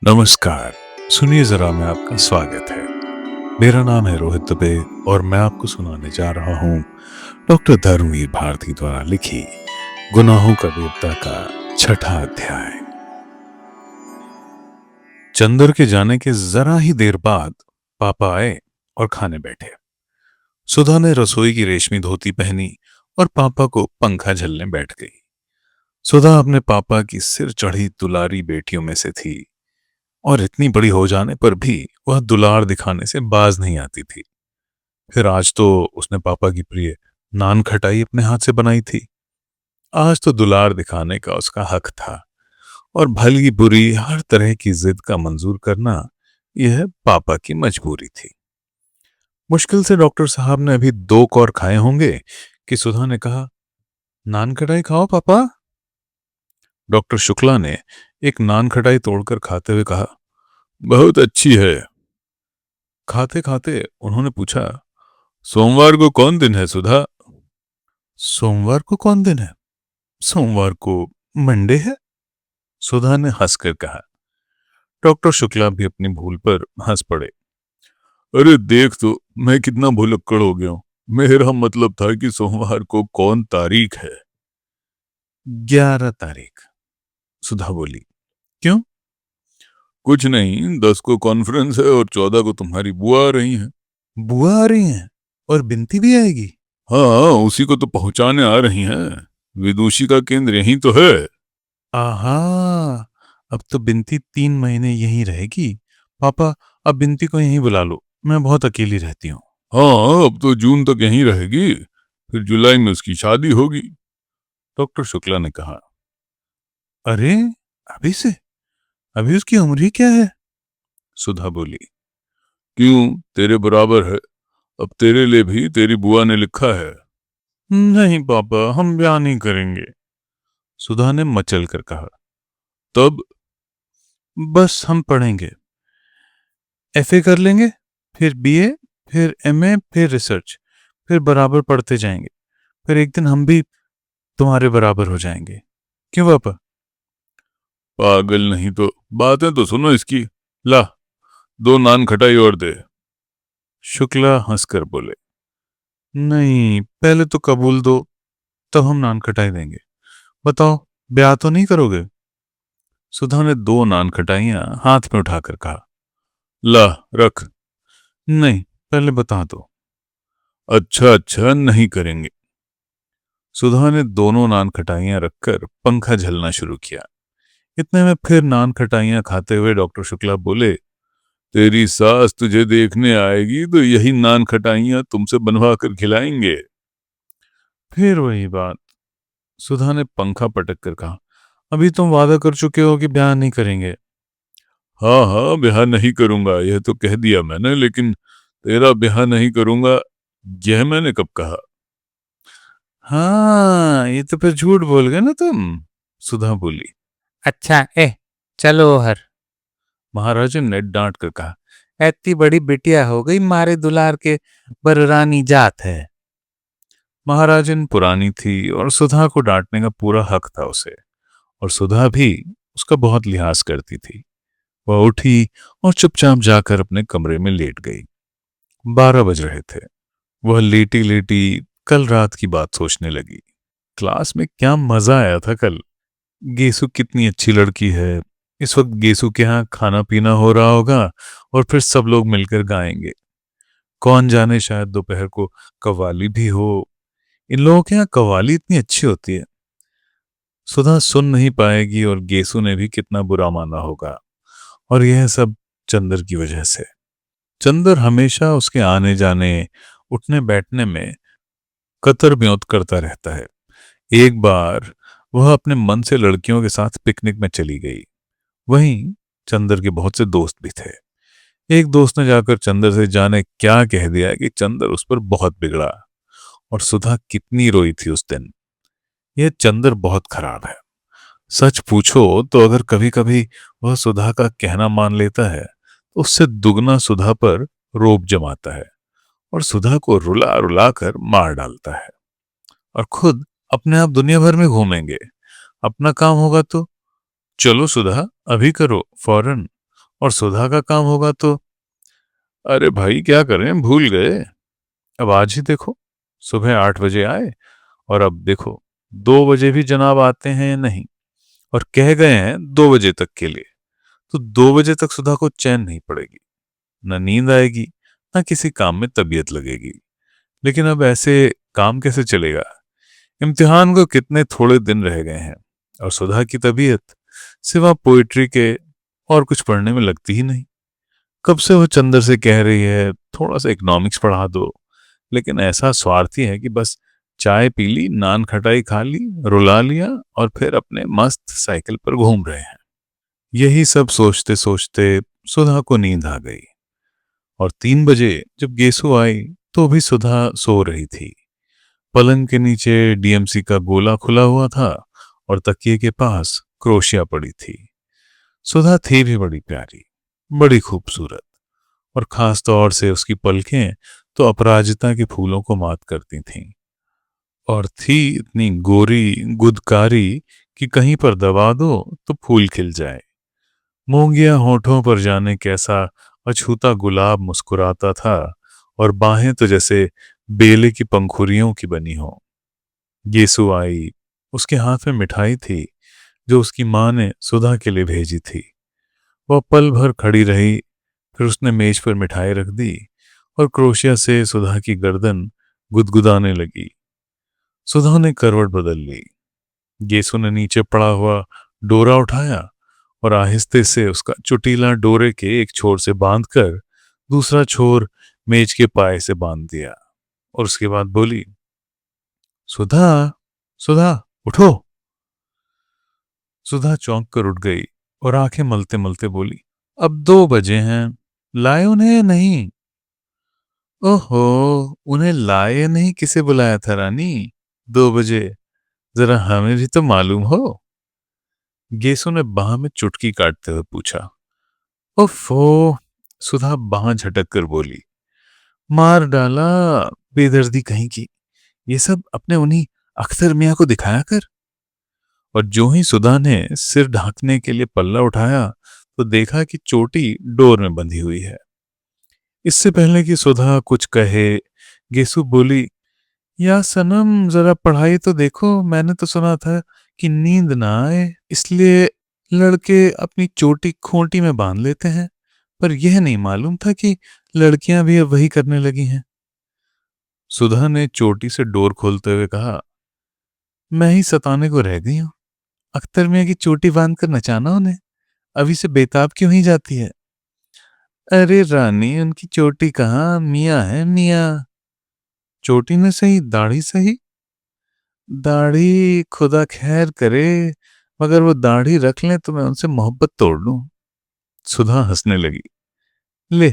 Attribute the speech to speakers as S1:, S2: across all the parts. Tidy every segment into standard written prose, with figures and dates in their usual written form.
S1: नमस्कार। सुनिए जरा, मैं आपका स्वागत है। मेरा नाम है रोहित दुबे और मैं आपको सुनाने जा रहा हूँ डॉक्टर धर्मवीर भारती द्वारा लिखी गुनाहों का देवता का छठा अध्याय। चंदर के जाने के जरा ही देर बाद पापा आए और खाने बैठे। सुधा ने रसोई की रेशमी धोती पहनी और पापा को पंखा झलने बैठ गई। सुधा अपने पापा की सिर चढ़ी दुलारी बेटियों में से थी और इतनी बड़ी हो जाने पर भी वह दुलार दिखाने से बाज नहीं आती थी। फिर आज तो उसने पापा की प्रिय नान खटाई अपने हाथ से बनाई थी। आज तो दुलार दिखाने का उसका हक था और भली बुरी हर तरह की जिद का मंजूर करना यह पापा की मजबूरी थी। मुश्किल से डॉक्टर साहब ने अभी 2 कौर खाए होंगे कि सुधा ने कहा, नान खटाई खाओ पापा। डॉक्टर शुक्ला ने एक नान खटाई तोड़कर खाते हुए कहा, बहुत अच्छी है। खाते खाते उन्होंने पूछा, सोमवार को कौन दिन है सुधा? सोमवार को कौन दिन है? सोमवार को मंडे है, सुधा ने हंसकर कहा। डॉक्टर शुक्ला भी अपनी भूल पर हंस पड़े। अरे देख तो, मैं कितना भुलक्कड़ हो गया हूं। मेरा मतलब था कि सोमवार को कौन तारीख है? 11 तारीख, सुधा बोली। क्यों? कुछ नहीं, 10 को कॉन्फ्रेंस है और 14 को तुम्हारी बुआ आ रही हैं। बुआ आ रही हैं और बिनती भी आएगी? हाँ, उसी को तो पहुंचाने आ रही हैं। विदुषी का केंद्र यही तो है। आहा, अब तो बिनती 3 महीने यहीं रहेगी। पापा, अब बिनती को यहीं बुला लो, मैं बहुत अकेली रहती हूँ। हाँ, अब तो जून तक यहीं रहेगी, फिर जुलाई में उसकी शादी होगी, डॉक्टर शुक्ला ने कहा। अरे, अभी से? अभी उसकी उम्र ही क्या है? सुधा बोली। क्यों, तेरे बराबर है। अब तेरे लिए भी तेरी बुआ ने लिखा है। नहीं पापा, हम ब्याह नहीं करेंगे, सुधा ने मचल कर कहा। तब? बस हम पढ़ेंगे, एफए कर लेंगे, फिर बीए, फिर एमए, फिर रिसर्च, फिर बराबर पढ़ते जाएंगे। फिर एक दिन हम भी तुम्हारे बराबर हो जाएंगे। क्यों पापा? पागल नहीं तो। बातें तो सुनो इसकी। ला, 2 नान खटाई और दे। शुक्ला हंसकर बोले, नहीं, पहले तो कबूल दो, तब हम नान खटाई देंगे। बताओ, ब्याह तो नहीं करोगे? सुधा ने 2 नान खटाइयां हाथ में उठाकर कहा। ला, रख। नहीं, पहले बता दो। अच्छा अच्छा, नहीं करेंगे। सुधा ने दोनों नान खटाइयां रखकर पंखा झलना शुरू किया। इतने में फिर नान खटाइयां खाते हुए डॉक्टर शुक्ला बोले, तेरी सास तुझे देखने आएगी तो यही नान खटाइयां तुमसे बनवा कर खिलाएंगे। फिर वही बात, सुधा ने पंखा पटक कर कहा। अभी तुम वादा कर चुके हो कि ब्याह नहीं करेंगे। हाँ हाँ, ब्याह नहीं करूंगा यह तो कह दिया मैंने, लेकिन तेरा ब्याह नहीं करूंगा यह मैंने कब कहा? हाँ, ये तो फिर झूठ बोल गए ना तुम, सुधा बोली।
S2: अच्छा चलो हर।
S1: महाराजन ने डांट कर कहा।
S2: इतनी बड़ी बिटिया हो गई, मारे दुलार के बररानी जात है।
S1: महाराजन पुरानी थी और सुधा को डांटने का पूरा हक था उसे, और सुधा भी उसका बहुत लिहाज करती थी। वह उठी और चुपचाप जाकर अपने कमरे में लेट गई। 12 बज रहे थे। वह लेटी लेटी कल रात की बात सोचने लगी। क्लास में क्या मजा आया था कल। गेसु कितनी अच्छी लड़की है। इस वक्त गेसु के यहाँ खाना पीना हो रहा होगा और फिर सब लोग मिलकर गाएंगे। कौन जाने, शायद दोपहर को कव्वाली भी हो। इन लोगों के यहाँ कव्वाली इतनी अच्छी होती है। सुधा सुन नहीं पाएगी और गेसु ने भी कितना बुरा माना होगा, और यह सब चंदर की वजह से। चंदर हमेशा उसके आने जाने, उठने बैठने में कतर ब्योत करता रहता है। एक बार वह अपने मन से लड़कियों के साथ पिकनिक में चली गई। वहीं चंदर के बहुत से दोस्त भी थे। एक दोस्त ने जाकर चंदर से जाने क्या कह दिया कि चंदर उस पर बहुत बिगड़ा, और सुधा कितनी रोई थी उस दिन। यह चंदर बहुत खराब है। सच पूछो तो अगर कभी कभी वह सुधा का कहना मान लेता है तो उससे दुगना सुधा पर रोब जमाता है और सुधा को रुला रुला कर मार डालता है, और खुद अपने आप दुनिया भर में घूमेंगे। अपना काम होगा तो चलो सुधा, अभी करो फौरन। और सुधा का काम होगा तो अरे भाई क्या करें, भूल गए। अब आज ही देखो, सुबह 8 बजे आए और अब देखो 2 बजे भी जनाब आते हैं या नहीं, और कह गए हैं 2 बजे तक के लिए। तो 2 बजे तक सुधा को चैन नहीं पड़ेगी, न नींद आएगी, न किसी काम में तबीयत लगेगी। लेकिन अब ऐसे काम कैसे चलेगा? इम्तिहान को कितने थोड़े दिन रह गए हैं, और सुधा की तबीयत सिवा पोइट्री के और कुछ पढ़ने में लगती ही नहीं। कब से वो चंदर से कह रही है थोड़ा सा इकोनॉमिक्स पढ़ा दो, लेकिन ऐसा स्वार्थी है कि बस चाय पी ली, नान खटाई खा ली, रुला लिया, और फिर अपने मस्त साइकिल पर घूम रहे हैं। यही सब सोचते सोचते सुधा को नींद आ गई, और 3 बजे जब गेसु आई तो भी सुधा सो रही थी। पलंग के नीचे डीएमसी का गोला खुला हुआ था और तकिए के पास क्रोशिया पड़ी थी। सुधा थी भी बड़ी प्यारी, बड़ी खूबसूरत, और खास तौर से उसकी पलकें तो अपराजिता के फूलों को मात करती थीं, और थी इतनी गोरी गुदकारी कि कहीं पर दबा दो तो फूल खिल जाए। मूंगिया होठों पर जाने कैसा अछूता गुलाब मुस्कुराता था, और बाहें तो जैसे बेले की पंखुड़ियों की बनी हो। येसु आई, उसके हाथ में मिठाई थी जो उसकी माँ ने सुधा के लिए भेजी थी। वह पल भर खड़ी रही, फिर उसने मेज पर मिठाई रख दी और क्रोशिया से सुधा की गर्दन गुदगुदाने लगी। सुधा ने करवट बदल ली। येसु ने नीचे पड़ा हुआ डोरा उठाया और आहिस्ते से उसका चुटीला डोरे के एक छोर से बांधकर दूसरा छोर मेज के पाए से बांध दिया, और उसके बाद बोली, सुधा, सुधा, उठो। सुधा चौंक कर उठ गई और आंखें मलते मलते बोली, अब 2 बजे हैं, लाए उन्हें या नहीं? ओहो, उन्हें लाए या नहीं, किसे बुलाया था रानी? 2 बजे, जरा हमें भी तो मालूम हो। गेसो ने बाह में चुटकी काटते हुए पूछा। ओफो, सुधा बाह झटक कर बोली, मार डाला, बेदर्दी कहीं की। ये सब अपने उन्हीं अख्तर मियाँ को दिखाया कर। और जो ही सुधा ने सिर ढांकने के लिए पल्ला उठाया तो देखा कि चोटी डोर में बंधी हुई है। इससे पहले कि सुधा कुछ कहे, गेसु बोली, या सनम, जरा पढ़ाई तो देखो। मैंने तो सुना था कि नींद ना आए इसलिए लड़के अपनी चोटी खूंटी में बांध लेते हैं, पर यह नहीं मालूम था कि लड़कियां भी अब वही करने लगी हैं। सुधा ने चोटी से डोर खोलते हुए कहा, मैं ही सताने को रह गई हूं। अख्तर मियाँ की चोटी बांध कर नचाना उन्हें, अभी से बेताब क्यों ही जाती है? अरे रानी, उनकी चोटी कहाँ, मियाँ है मियाँ। चोटी न सही, दाढ़ी सही। दाढ़ी खुदा खैर करे, मगर वो दाढ़ी रख लें तो मैं उनसे मोहब्बत तोड़ लूं। सुधा हंसने लगी। ले,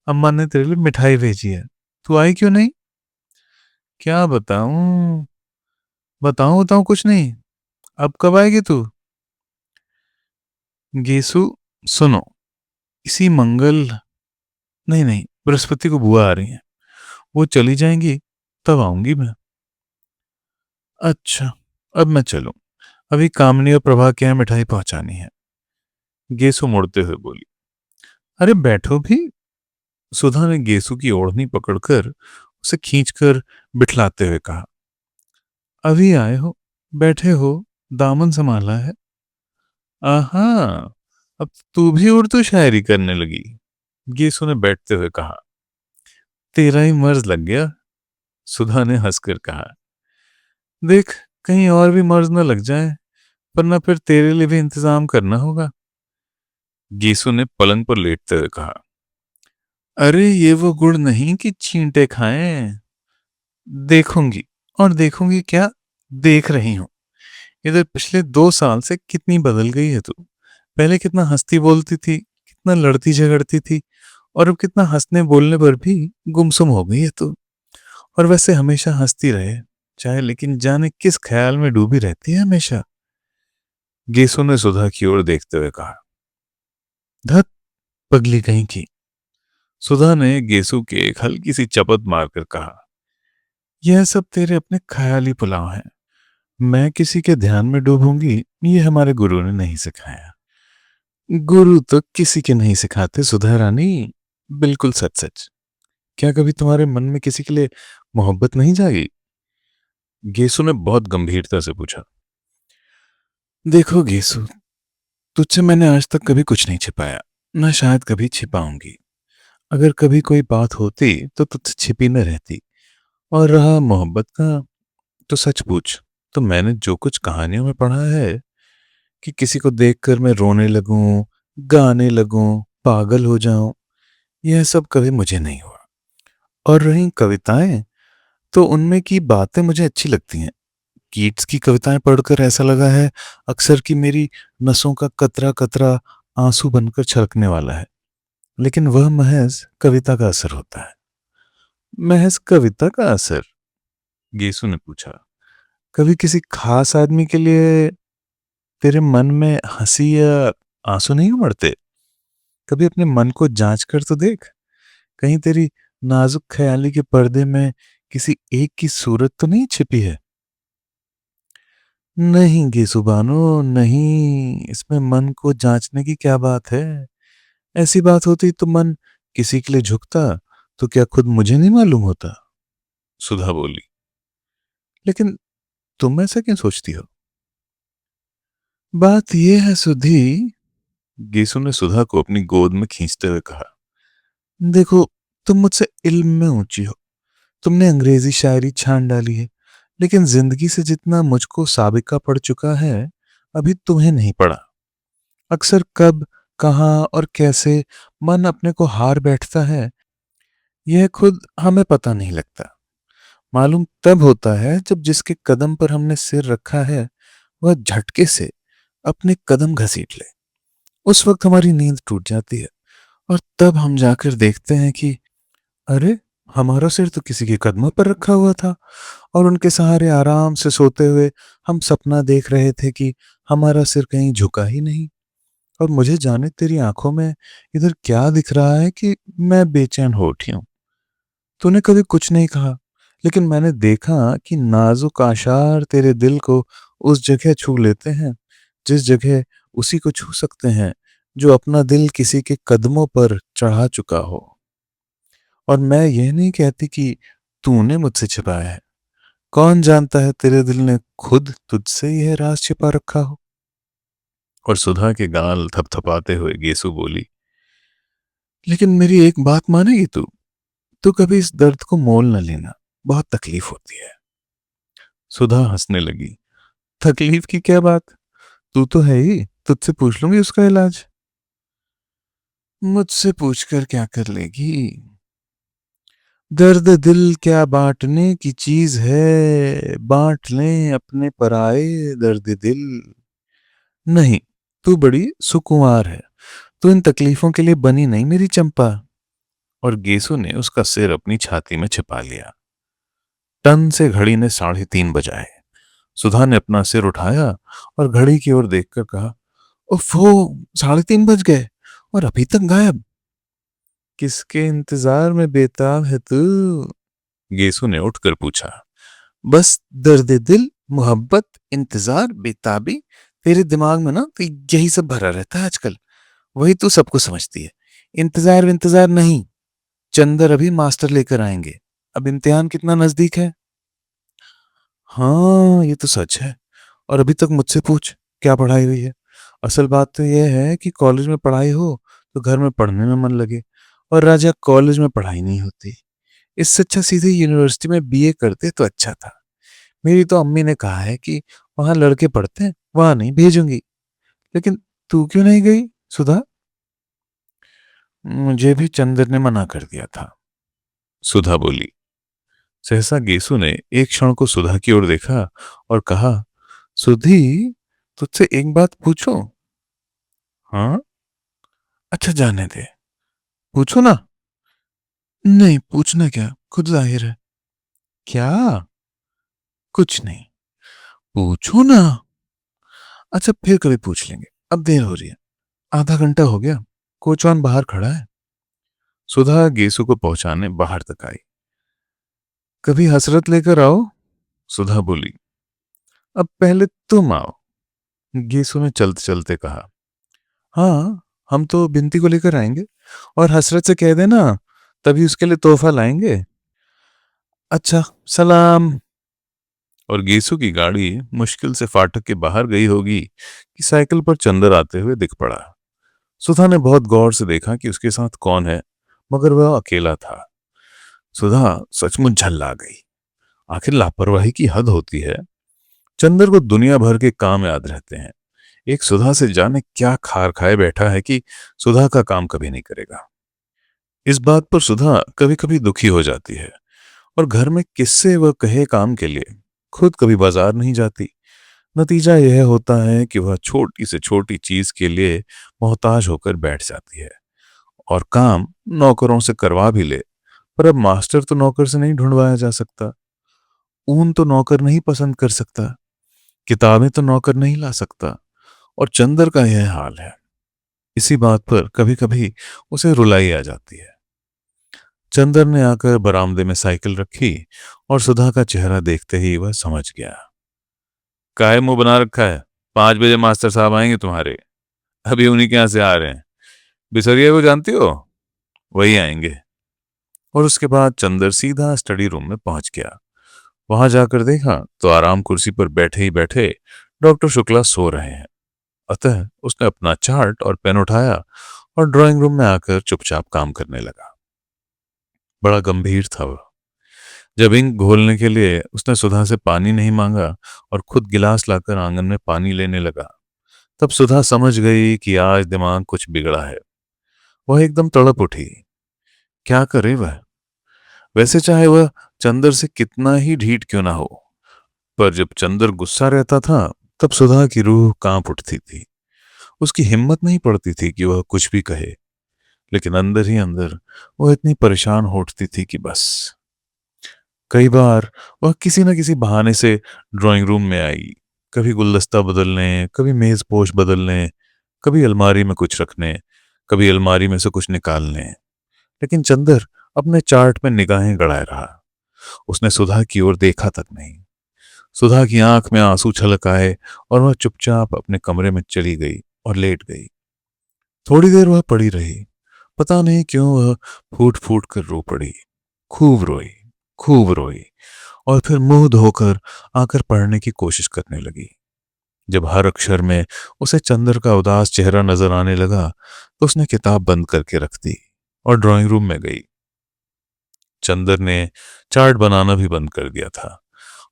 S1: अम्मा ने तेरे लिए मिठाई भेजी है, तू आई क्यों नहीं? क्या बताऊं, बताऊं बताऊं कुछ नहीं। अब कब आएगी तू? गेसु, सुनो, इसी मंगल, नहीं नहीं, बृहस्पति को बुआ आ रही है, वो चली जाएंगी तब आऊंगी मैं। अच्छा, अब मैं चलूं, अभी कामनी और प्रभा के यहाँ मिठाई पहुंचानी है। गेसु मुड़ते हुए बोली। अरे बैठो भी। सुधा ने गेसु की ओढ़नी पकड़कर उसे खींचकर बिठलाते हुए कहा, अभी आए हो, बैठे हो, दामन संभाला है। आहा, अब तू भी उर्दू शायरी करने लगी। गेसु ने बैठते हुए कहा। तेरा ही मर्ज लग गया, सुधा ने हंसकर कहा। देख, कहीं और भी मर्ज न लग जाए, वरना फिर तेरे लिए भी इंतजाम करना होगा। गेसु ने पलंग पर लेटते हुए कहा। अरे ये वो गुड़ नहीं कि छींटे खाएं। देखूंगी, और देखूंगी क्या, देख रही हूं। इधर पिछले 2 साल से कितनी बदल गई है तू। पहले कितना हंसती बोलती थी, कितना लड़ती झगड़ती थी, और अब कितना हंसने बोलने पर भी गुमसुम हो गई है तू। और वैसे हमेशा हंसती रहे चाहे, लेकिन जाने किस ख्याल में डूबी रहती है हमेशा। गेसु ने सुधा की ओर देखते हुए कहा। धत, पगली कहीं की। सुधा ने गेसु के एक हल्की सी चपत मारकर कहा, यह सब तेरे अपने ख्याली पुलाव हैं। मैं किसी के ध्यान में डूबूंगी, ये हमारे गुरु ने नहीं सिखाया। गुरु तो किसी के नहीं सिखाते सुधा रानी, बिल्कुल सच सच। क्या कभी तुम्हारे मन में किसी के लिए मोहब्बत नहीं जागी? गेसु ने बहुत गंभीरता से पूछा। देखो गेसु, तुझसे मैंने आज तक कभी कुछ नहीं छिपाया, न शायद कभी छिपाऊंगी। अगर कभी कोई बात होती तो तुझसे छिपी न रहती। और रहा मोहब्बत का, तो सच पूछ, तो मैंने जो कुछ कहानियों में पढ़ा है कि किसी को देखकर मैं रोने लगूं, गाने लगूं, पागल हो जाऊं, यह सब कभी मुझे नहीं हुआ। और रही कविताएं, तो उनमें की बातें मुझे अच्छी लगती हैं। कीट्स की कविताएं पढ़कर ऐसा लगा है अक्सर कि मेरी नसों का कतरा कतरा आंसू बनकर छलकने वाला है। लेकिन वह महज कविता का असर होता है। महज कविता का असर? गेसु ने पूछा। कभी किसी खास आदमी के लिए तेरे मन में हंसी या आंसू नहीं उमड़ते? कभी अपने मन को जांच कर तो देख। कहीं तेरी नाजुक ख्याली के पर्दे में किसी एक की सूरत तो नहीं छिपी है? नहीं गेसुबानो, नहीं, इसमें मन को जांचने की क्या बात है? ऐसी बात होती तो मन किसी के लिए झुकता, तो क्या खुद मुझे नहीं मालूम होता? सुधा बोली। लेकिन तुम ऐसा क्यों सोचती हो? बात यह है सुधी, गेसु ने सुधा को अपनी गोद में खींचते हुए कहा। देखो, तुम मुझसे इल्म में ऊंची हो, तुमने अंग्रेजी शायरी छान डाली है, लेकिन जिंदगी से जितना मुझको साबिका पड़ चुका है, अभी तुम्हें नहीं पड़ा। अक्सर कब, कहाँ और कैसे मन अपने को हार बैठता है, यह खुद हमें पता नहीं लगता। मालूम तब होता है जब जिसके कदम पर हमने सिर रखा है वह झटके से अपने कदम घसीट ले। उस वक्त हमारी नींद टूट जाती है, और तब हम जाकर देखते हैं कि अरे, हमारा सिर तो किसी के कदमों पर रखा हुआ था, और उनके सहारे आराम से सोते हुए हम सपना देख रहे थे कि हमारा सिर कहीं झुका ही नहीं। और मुझे जाने तेरी आंखों में इधर क्या दिख रहा है कि मैं बेचैन हो उठी हूं। तूने कभी कुछ नहीं कहा, लेकिन मैंने देखा कि नाजुक आशार तेरे दिल को उस जगह छू लेते हैं जिस जगह उसी को छू सकते हैं जो अपना दिल किसी के कदमों पर चढ़ा चुका हो। और मैं यह नहीं कहती कि तूने मुझसे छिपाया है। कौन जानता है तेरे दिल ने खुद तुझसे यह राज छिपा रखा हो। और सुधा के गाल थपथपाते हुए गेसु बोली। लेकिन मेरी एक बात मानेगी तू? तू कभी इस दर्द को मोल न लेना, बहुत तकलीफ होती है। सुधा हंसने लगी। तकलीफ की क्या बात, तू तो है ही, तुझसे पूछ लूंगी उसका इलाज। मुझसे पूछकर क्या कर लेगी? दर्द दिल क्या बांटने की चीज है, बांट लें अपने पराए दर्द दिल। नहीं, तू बड़ी सुकुमार है, तू इन तकलीफों के लिए बनी नहीं मेरी चंपा। और गेसु ने उसका सिर अपनी छाती में छिपा लिया। टन से घड़ी ने 3:30 बजाए। सुधा ने अपना सिर उठाया और घड़ी की ओर देखकर कहा, ओफो, 3:30 बज गए और अभी तक गायब। किसके इंतजार में बेताब है तू? गेसु ने उठकर पूछा। बस दर्द दिल, मोहब्बत, इंतजार, बेताबी, तेरे दिमाग में ना तो यही सब भरा रहता है आजकल। वही तू सबको समझती है। इंतजार इंतजार नहीं, चंदर अभी मास्टर लेकर आएंगे। अब इम्तिहान कितना नजदीक है। हाँ, ये तो सच है। और अभी तक मुझसे पूछ, क्या पढ़ाई हुई है? असल बात तो यह है कि कॉलेज में पढ़ाई हो तो घर में पढ़ने में मन लगे, और राजा कॉलेज में पढ़ाई नहीं होती। इससे अच्छा सीधे यूनिवर्सिटी में बीए करते तो अच्छा था। मेरी तो अम्मी ने कहा है कि वहां लड़के पढ़ते हैं, वहां नहीं भेजूंगी। लेकिन तू क्यों नहीं गई सुधा? मुझे भी चंद्र ने मना कर दिया था, सुधा बोली। सहसा गेसु ने एक क्षण को सुधा की ओर देखा और कहा, सुधी, तुझसे एक बात पूछूं? हाँ? अच्छा, जाने दे, पूछो ना। नहीं, पूछना क्या, खुद जाहिर है। क्या? कुछ नहीं, पूछो ना। अच्छा, फिर कभी पूछ लेंगे, अब देर हो रही है। आधा घंटा हो गया, कोचवान बाहर खड़ा है। सुधा गेसु को पहुंचाने बाहर तक आई। कभी हसरत लेकर आओ, सुधा बोली। अब पहले तुम आओ, गेसु ने चलते चलते कहा।
S2: हाँ, हम तो बिनती को लेकर आएंगे और हसरत से कह देना तभी उसके लिए तोहफा लाएंगे। अच्छा, सलाम।
S1: और गेसू की गाड़ी मुश्किल से फाटक के बाहर गई होगी कि साइकिल पर चंदर आते हुए दिख पड़ा। सुधा ने बहुत गौर से देखा कि उसके साथ कौन है, मगर वह अकेला था। सुधा सचमुच झल्ला गई। आखिर लापरवाही की हद होती है। चंदर को दुनिया भर के काम याद रहते हैं। एक सुधा से जाने क्या खार खाए बैठा है कि सुधा का काम कभी नहीं करेगा। इस बात पर सुधा कभी कभी दुखी हो जाती है और घर में किससे वह कहे काम के लिए। खुद कभी बाजार नहीं जाती। नतीजा यह होता है कि वह छोटी से छोटी चीज के लिए मोहताज होकर बैठ जाती है और काम नौकरों से करवा भी ले। पर अब मास्टर तो नौकर से नहीं ढूंढवाया जा सकता। ऊन तो नौकर नहीं पसंद कर सकता। किताबें तो नौकर नहीं ला सकता। और चंदर का यह हाल है। इसी बात पर कभी कभी उसे रुलाई आ जाती है। चंदर ने आकर बरामदे में साइकिल रखी और सुधा का चेहरा देखते ही वह समझ गया। काहे मुंह बना रखा है? 5 बजे मास्टर साहब आएंगे तुम्हारे। अभी उन्हीं के यहां से आ रहे हैं। बिसरिया को जानती हो? वही आएंगे। और उसके बाद चंदर सीधा स्टडी रूम में पहुंच गया। वहां जाकर देखा तो आराम कुर्सी पर बैठे ही बैठे डॉक्टर शुक्ला सो रहे हैं। अतः उसने अपना चार्ट और पेन उठाया और ड्राइंग रूम में आकर चुपचाप काम करने लगा। बड़ा गंभीर था वह। जब इंक घोलने के लिए उसने सुधा से पानी नहीं मांगा और खुद गिलास लाकर आंगन में पानी लेने लगा, तब सुधा समझ गई कि आज दिमाग कुछ बिगड़ा है। वह एकदम तड़प उठी। क्या करे वह? वैसे चाहे वह चंदर से कितना ही ढीठ क्यों ना हो, पर जब चंदर गुस्सा रहता था तब सुधा की रूह कांप उठती थी। उसकी हिम्मत नहीं पड़ती थी कि वह कुछ भी कहे, लेकिन अंदर ही अंदर वह इतनी परेशान हो उठती थी कि बस। कई बार वह किसी न किसी बहाने से ड्राइंग रूम में आई। कभी गुलदस्ता बदलने, कभी मेज पोश बदलने, कभी अलमारी में कुछ रखने, कभी अलमारी में से कुछ निकालने। लेकिन चंदर अपने चार्ट में निगाहें गड़ाए रहा। उसने सुधा की ओर देखा तक नहीं। सुधा की आंख में आंसू छलक आए और वह चुपचाप अपने कमरे में चली गई और लेट गई। थोड़ी देर वह पड़ी रही। पता नहीं क्यों वह फूट फूट कर रो पड़ी। खूब रोई, खूब रोई। और फिर मुंह धोकर आकर पढ़ने की कोशिश करने लगी। जब हर अक्षर में उसे चंदर का उदास चेहरा नजर आने लगा तो उसने किताब बंद करके रख दी और ड्राइंग रूम में गई। चंदर ने चार्ट बनाना भी बंद कर दिया था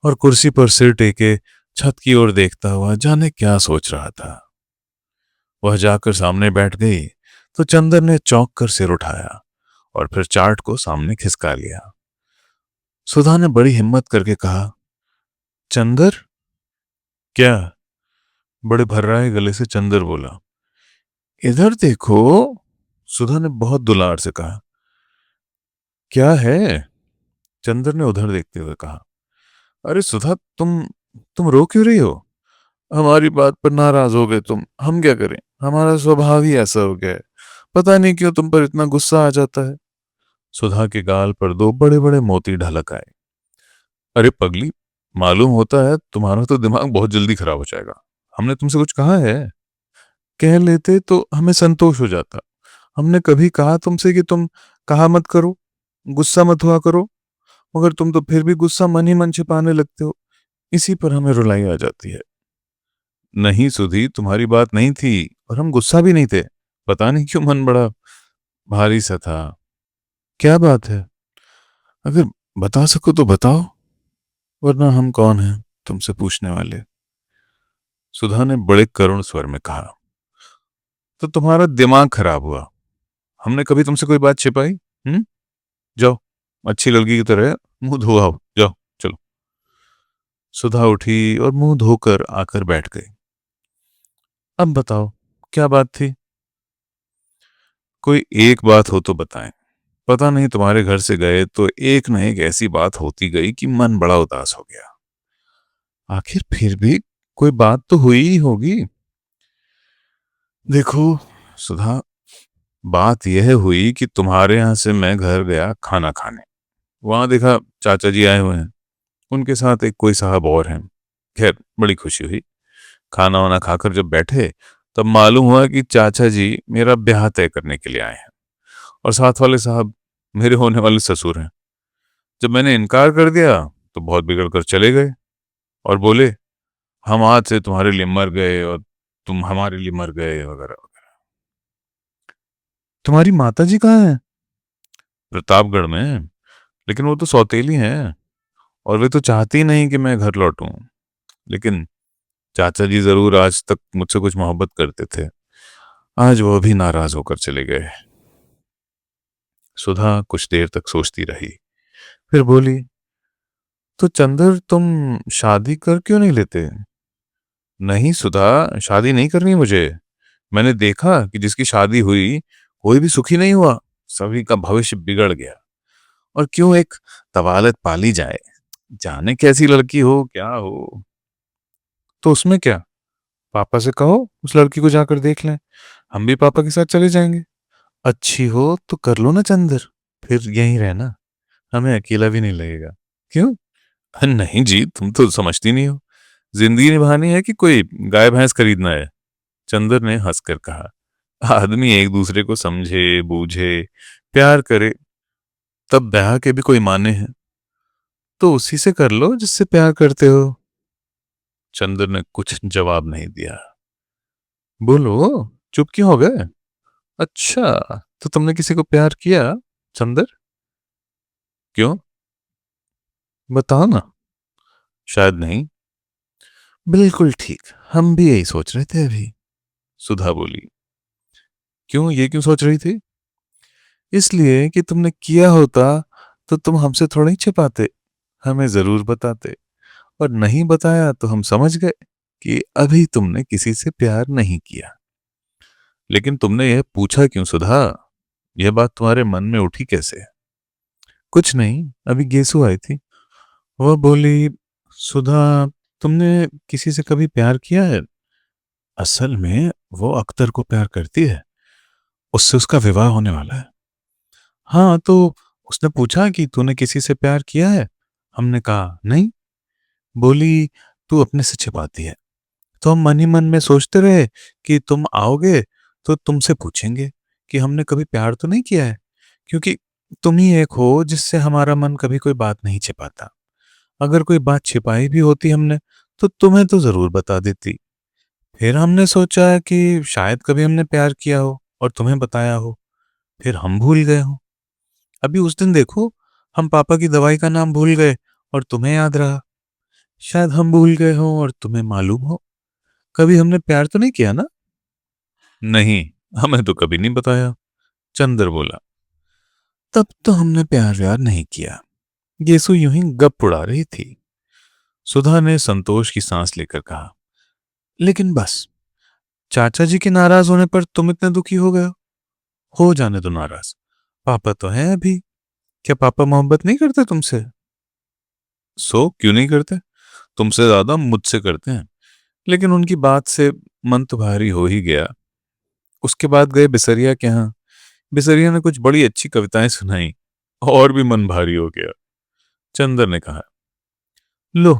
S1: और कुर्सी पर सिर टेके छत की ओर देखता हुआ जाने क्या सोच रहा था। वह जाकर सामने बैठ गई तो चंदर ने चौंक कर सिर उठाया और फिर चार्ट को सामने खिसका लिया। सुधा ने बड़ी हिम्मत करके कहा, चंदर। क्या? बड़े भर्राए गले से चंदर बोला, इधर देखो। सुधा ने बहुत दुलार से कहा, क्या है? चंदर ने उधर देखते हुए कहा, अरे सुधा, तुम रो क्यों रही हो? हमारी बात पर नाराज हो गए तुम। हम क्या करें? हमारा स्वभाव ही ऐसा हो गया है। पता नहीं क्यों तुम पर इतना गुस्सा आ जाता है। सुधा के गाल पर दो बड़े बड़े मोती ढलक आए। अरे पगली, मालूम होता है तुम्हारा तो दिमाग बहुत जल्दी खराब हो जाएगा। हमने तुमसे कुछ कहा है? कह लेते तो हमें संतोष हो जाता। हमने कभी कहा तुमसे कि तुम कहा मत करो, गुस्सा मत हुआ करो? मगर तुम तो फिर भी गुस्सा मन ही मन छिपाने लगते हो। इसी पर हमें रुलाई आ जाती है। नहीं सुधी, तुम्हारी बात नहीं थी और हम गुस्सा भी नहीं थे। पता नहीं क्यों मन बड़ा भारी सा था। क्या बात है? अगर बता सको तो बताओ, वरना हम कौन हैं तुमसे पूछने वाले। सुधा ने बड़े करुण स्वर में कहा, तो तुम्हारा दिमाग खराब हुआ। हमने कभी तुमसे कोई बात छिपाई? जाओ, अच्छी लड़की की तरह मुंह धो आओ, जाओ चलो। सुधा उठी और मुंह धोकर आकर बैठ गई। अब बताओ, क्या बात थी? कोई एक बात हो तो बताएं। पता नहीं तुम्हारे घर से गए तो एक न एक ऐसी बात होती गई कि मन बड़ा उदास हो गया। आखिर फिर भी कोई बात तो हुई ही होगी। देखो सुधा, बात यह हुई कि तुम्हारे यहां से मैं घर गया खाना खाने। वहां देखा चाचा जी आए हुए हैं। उनके साथ एक कोई साहब और हैं। खैर, बड़ी खुशी हुई। खाना वाना खाकर जब बैठे तब मालूम हुआ कि चाचा जी मेरा ब्याह तय करने के लिए आए हैं और साथ वाले साहब मेरे होने वाले ससुर हैं। जब मैंने इनकार कर दिया तो बहुत बिगड़ कर चले गए और बोले हम आज से तुम्हारे लिए मर गए और तुम हमारे लिए मर गए वगैरह वगैरह।
S2: तुम्हारी माता जी कहाँ है?
S1: प्रतापगढ़ में। लेकिन वो तो सौतेली हैं और वे तो चाहती ही नहीं कि मैं घर लौटूं। लेकिन चाचा जी जरूर आज तक मुझसे कुछ मोहब्बत करते थे। आज वो भी नाराज होकर चले गए। सुधा कुछ देर तक सोचती रही, फिर बोली, तो चंदर तुम शादी कर क्यों नहीं लेते? नहीं सुधा, शादी नहीं करनी मुझे। मैंने देखा कि जिसकी शादी हुई कोई भी सुखी नहीं हुआ, सभी का भविष्य बिगड़ गया। और क्यों एक तवालत पाली जाए, जाने कैसी लड़की हो क्या हो।
S2: तो उसमें क्या, पापा से कहो उस लड़की को जाकर देख लें, हम भी पापा के साथ चले जाएंगे। अच्छी हो तो कर लो ना चंदर, फिर यहीं रहना, हमें अकेला भी नहीं लगेगा। क्यों?
S1: नहीं जी, तुम तो समझती नहीं हो। जिंदगी निभानी है कि कोई गाय भैंस खरीदना है। चंदर ने हंसकर कहा, आदमी एक दूसरे को समझे बूझे प्यार करे तब ब्याह के भी कोई माने हैं।
S2: तो उसी से कर लो जिससे प्यार करते हो।
S1: चंदर ने कुछ जवाब नहीं दिया।
S2: बोलो, चुप क्यों हो गए? अच्छा, तो तुमने किसी को प्यार किया चंदर?
S1: क्यों?
S2: बताओ ना।
S1: शायद नहीं।
S2: बिल्कुल ठीक, हम भी यही सोच रहे थे अभी।
S1: सुधा बोली। क्यों, ये क्यों सोच रही थी?
S2: इसलिए कि तुमने किया होता तो तुम हमसे थोड़ा ही छिपाते, हमें जरूर बताते। और नहीं बताया तो हम समझ गए कि अभी तुमने किसी से प्यार नहीं किया।
S1: लेकिन तुमने यह पूछा क्यों सुधा? यह बात तुम्हारे मन में उठी कैसे?
S2: कुछ नहीं, अभी गेसु आई थी, वह बोली, सुधा, तुमने किसी से कभी प्यार किया है? असल में वो अख्तर को प्यार करती है, उससे उसका विवाह होने वाला है। हाँ, तो उसने पूछा कि तूने किसी से प्यार किया है? हमने कहा नहीं। बोली, तू अपने से छिपाती है। तो हम मन ही मन में सोचते रहे कि तुम आओगे तो तुमसे पूछेंगे कि हमने कभी प्यार तो नहीं किया है, क्योंकि तुम ही एक हो जिससे हमारा मन कभी कोई बात नहीं छिपाता। अगर कोई बात छिपाई भी होती हमने तो तुम्हें तो जरूर बता देती। फिर हमने सोचा कि शायद कभी हमने प्यार किया हो और तुम्हें बताया हो, फिर हम भूल गए हो। अभी उस दिन देखो, हम पापा की दवाई का नाम भूल गए और तुम्हें याद रहा। शायद हम भूल गए हो और तुम्हें मालूम हो। कभी हमने प्यार तो नहीं किया ना?
S1: नहीं, हमें तो कभी नहीं बताया। चंदर बोला।
S2: तब तो हमने प्यार व्यार नहीं किया। गेसु यूं ही गप उड़ा रही थी। सुधा ने संतोष की सांस लेकर कहा, लेकिन बस, चाचा जी के नाराज होने पर तुम इतने दुखी हो गए हो जाने दो नाराज, पापा तो हैं अभी। क्या पापा मोहब्बत नहीं करते तुमसे?
S1: सो क्यों नहीं करते? तुमसे ज्यादा मुझसे करते हैं। लेकिन उनकी बात से मन तो भारी हो ही गया। उसके बाद गए बिसरिया के यहाँ। बिसरिया ने कुछ बड़ी अच्छी कविताएं सुनाई और भी मन भारी हो गया। चंदर ने कहा,
S2: लो,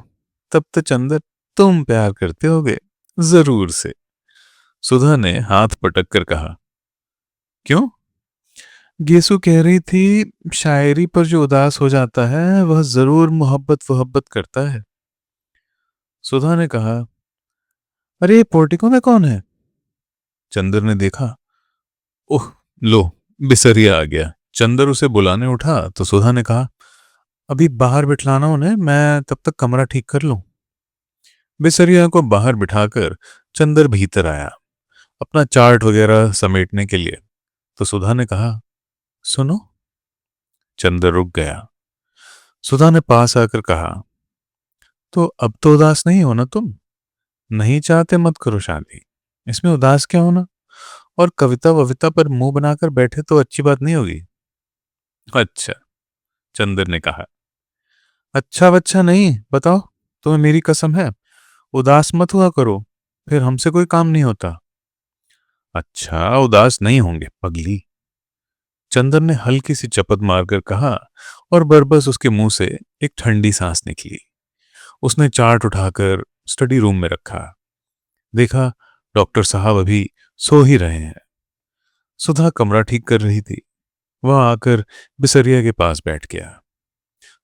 S2: तब तो चंदर तुम प्यार करते होगे, जरूर से।
S1: सुधा ने हाथ पटक कर कहा, क्यों?
S2: गेसु कह रही थी, शायरी पर जो उदास हो जाता है वह जरूर मोहब्बत वोहब्बत करता है। सुधा ने कहा, अरे ये पोर्टिको में कौन है?
S1: चंदर ने देखा, ओह लो, बिसरिया आ गया। चंदर उसे बुलाने उठा तो सुधा ने कहा,
S2: अभी बाहर बिठलाना उन्हें, मैं तब तक कमरा ठीक कर लूं।
S1: बिसरिया को बाहर बिठाकर चंदर भीतर आया अपना चार्ट वगैरह समेटने के लिए। तो सुधा ने कहा,
S2: सुनो।
S1: चंदर रुक गया।
S2: सुधा ने पास आकर कहा, तो अब तो उदास नहीं हो ना तुम? नहीं चाहते मत करो शादी, इसमें उदास क्या होना? और कविता वविता पर मुंह बनाकर बैठे तो अच्छी बात नहीं होगी।
S1: अच्छा, चंदर ने कहा।
S2: अच्छा बच्चा नहीं, बताओ, तुम्हें मेरी कसम है, उदास मत हुआ करो, फिर हमसे कोई काम नहीं होता।
S1: अच्छा, उदास नहीं होंगे पगली, चंदर ने हल्की सी चपत मारकर कहा। और बरबस उसके मुंह से एक ठंडी सांस निकली। उसने चार्ट उठाकर स्टडी रूम में रखा। देखा,
S2: डॉक्टर साहब अभी सो ही रहे हैं। सुधा कमरा ठीक कर रही थी। वह आकर बिसरिया के पास बैठ गया।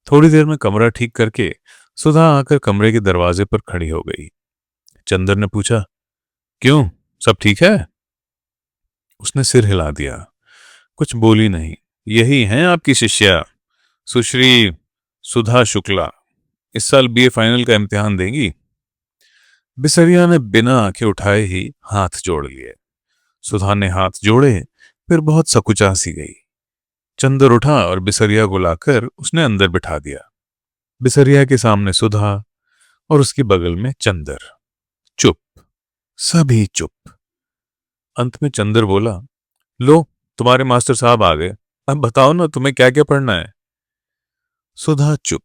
S2: थोड़ी देर में कमरा ठीक करके सुधा आकर कमरे के दरवाजे पर खड़ी हो गई। चंदर ने पूछा, क्यों, सब ठीक है? उसने सिर हिला दिया, कुछ बोली नहीं। यही हैं आपकी शिष्या, सुश्री सुधा शुक्ला। इस साल बीए फाइनल का इम्तिहान देंगी। बिसरिया ने बिना आंखें उठाए ही हाथ जोड़ लिए। सुधा ने हाथ जोड़े, फिर बहुत सकुचा सी गई। चंदर उठा और बिसरिया को लाकर उसने अंदर बिठा दिया। बिसरिया के सामने सुधा और उसके बगल में चंदर। चुप, सभी चुप। अंत में चंदर बोला, लो, तुम्हारे मास्टर साहब आ गए, अब बताओ ना तुम्हें क्या क्या पढ़ना है। सुधा चुप।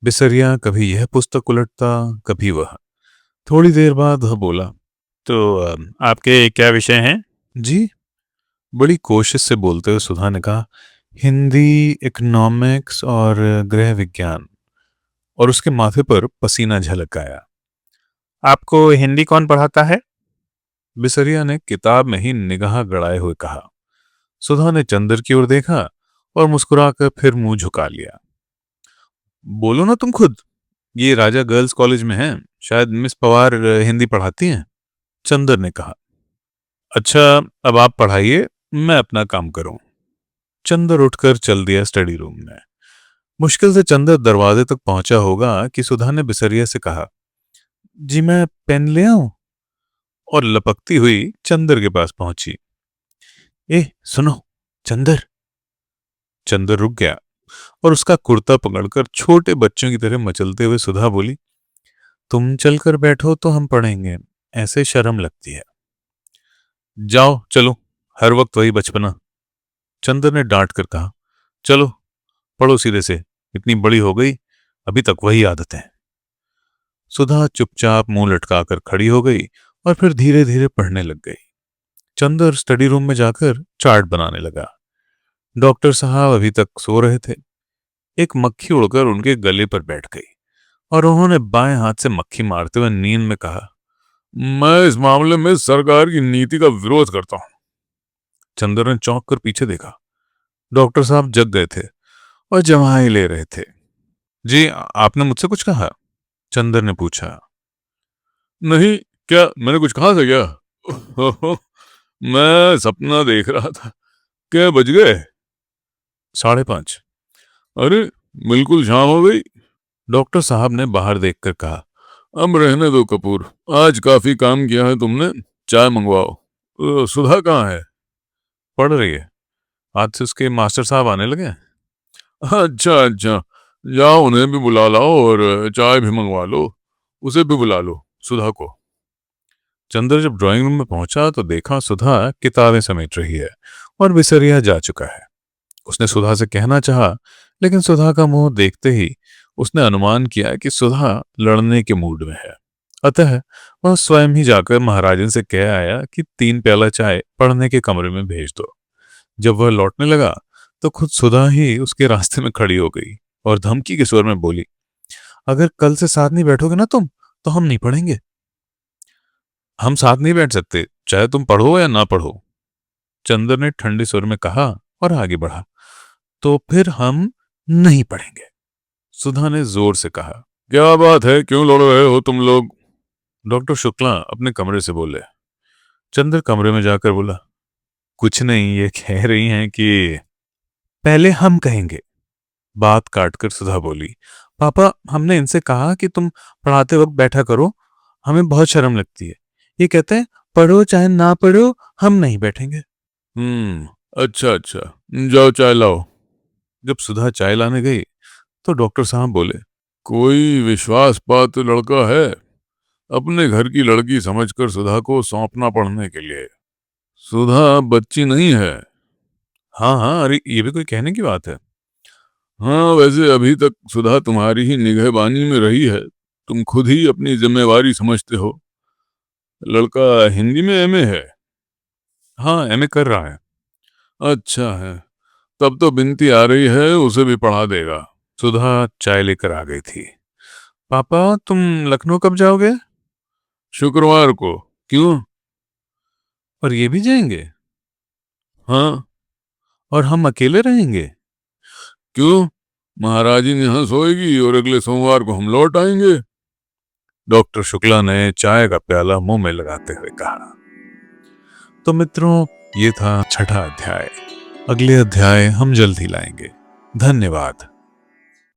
S2: बिसरिया कभी यह पुस्तक उलटता, कभी वह। थोड़ी देर बाद वह बोला, तो आपके क्या विषय हैं? जी, बड़ी कोशिश से बोलते हुए सुधा ने कहा, हिंदी, इकोनॉमिक्स और गृह विज्ञान। और उसके माथे पर पसीना झलक आया। आपको हिंदी कौन पढ़ाता है? बिसरिया ने किताब में ही निगाह गड़ाए हुए कहा। सुधा ने चंदर की ओर देखा और मुस्कुराकर फिर मुंह झुका लिया। बोलो ना तुम खुद, ये राजा गर्ल्स कॉलेज में है, शायद मिस पवार हिंदी पढ़ाती हैं। चंदर ने कहा, अच्छा, अब आप पढ़ाइए, मैं अपना काम करूं। चंदर उठकर चल दिया स्टडी रूम में। मुश्किल से चंदर दरवाजे तक पहुंचा होगा कि सुधा ने बिसरिया से कहा, जी मैं पेन ले आऊं? और लपकती हुई चंदर के पास पहुंची। ए सुनो, चंदर। चंदर रुक गया और उसका कुर्ता पकड़कर छोटे बच्चों की तरह मचलते हुए सुधा बोली, तुम चलकर बैठो तो हम पढ़ेंगे, ऐसे शर्म लगती है। जाओ चलो, हर वक्त वही बचपना। चंदर ने डांट कर कहा, चलो पढ़ो सीधे से, इतनी बड़ी हो गई अभी तक वही आदतें। सुधा चुपचाप मुंह लटकाकर खड़ी हो गई और फिर धीरे धीरे पढ़ने लग गई। चंदर स्टडी रूम में जाकर चार्ट बनाने लगा। डॉक्टर साहब अभी तक सो रहे थे। एक मक्खी उड़कर उनके गले पर बैठ गई और उन्होंने बाएं हाथ से मक्खी मारते हुए नींद में कहा, मैं इस मामले में सरकार की नीति का विरोध करता हूं। चंदर ने चौंक कर पीछे देखा। डॉक्टर साहब जग गए थे और जम्हाई ले रहे थे। जी, आपने मुझसे कुछ कहा? चंदर ने पूछा। नहीं, क्या मैंने कुछ कहा था क्या? मैं सपना देख रहा था। क्या बज गए? 5:30। अरे, बिल्कुल शाम हो गई। डॉक्टर साहब ने बाहर देखकर कहा, अब रहने दो कपूर, आज काफी काम किया है तुमने, चाय मंगवाओ। सुधा कहाँ है? पढ़ रही है, आज से उसके मास्टर साहब आने लगे। अच्छा अच्छा, जाओ उन्हें भी बुला लाओ और चाय भी मंगवा लो, उसे भी बुला लो, सुधा को। चंदर जब ड्राइंग रूम में पहुंचा तो देखा सुधा किताबें समेट रही है और बिसरिया जा चुका है। उसने सुधा से कहना चाहा, लेकिन सुधा का मुंह देखते ही उसने अनुमान किया कि सुधा लड़ने के मूड में है। अतः वह स्वयं ही जाकर महाराजन से कह आया कि 3 प्याला चाय पढ़ने के कमरे में भेज दो। जब वह लौटने लगा तो खुद सुधा ही उसके रास्ते में खड़ी हो गई और धमकी के स्वर में बोली, अगर कल से साथ नहीं बैठोगे ना तुम, तो हम नहीं पढ़ेंगे। हम साथ नहीं बैठ सकते, चाहे तुम पढ़ो या ना पढ़ो, चंदर ने ठंडे स्वर में कहा और आगे बढ़ा। तो फिर हम नहीं पढ़ेंगे, सुधा ने जोर से कहा। क्या बात है, क्यों लड़ रहे हो तुम लोग? डॉक्टर शुक्ला अपने कमरे से बोले। चंदर कमरे में जाकर बोला, कुछ नहीं, ये कह रही हैं कि पहले हम कहेंगे। बात काटकर सुधा बोली, पापा हमने इनसे कहा कि तुम पढ़ाते वक्त बैठा करो, हमें बहुत शर्म लगती है। ये कहते हैं पढ़ो चाहे ना पढ़ो, हम नहीं बैठेंगे। अच्छा अच्छा, जाओ चाय लाओ। जब सुधा चाय लाने गई तो डॉक्टर साहब बोले, कोई विश्वास पात्र लड़का है? अपने घर की लड़की समझकर सुधा को सौंपना पढ़ने के लिए। सुधा बच्ची नहीं है। हाँ हाँ, अरे ये भी कोई कहने की बात है? हाँ, वैसे अभी तक सुधा तुम्हारी ही निगहबानी में रही है, तुम खुद ही अपनी जिम्मेवारी समझते हो। लड़का हिंदी में एमए है? हाँ, एमए कर रहा है। अच्छा है, तब तो बिनती आ रही है, उसे भी पढ़ा देगा। सुधा चाय लेकर आ गई थी। पापा तुम लखनऊ कब जाओगे? शुक्रवार को,
S1: क्यों?
S2: और ये भी जाएंगे?
S1: हाँ।
S2: और हम अकेले रहेंगे?
S1: क्यों? महाराजी यहाँ सोएगी और अगले सोमवार को हम लौट आएंगे।
S2: डॉक्टर शुक्ला ने चाय का प्याला मुंह में लगाते हुए कहा। तो मित्रों, ये था 6ठा अध्याय। अगले अध्याय हम जल्द ही लाएंगे। धन्यवाद।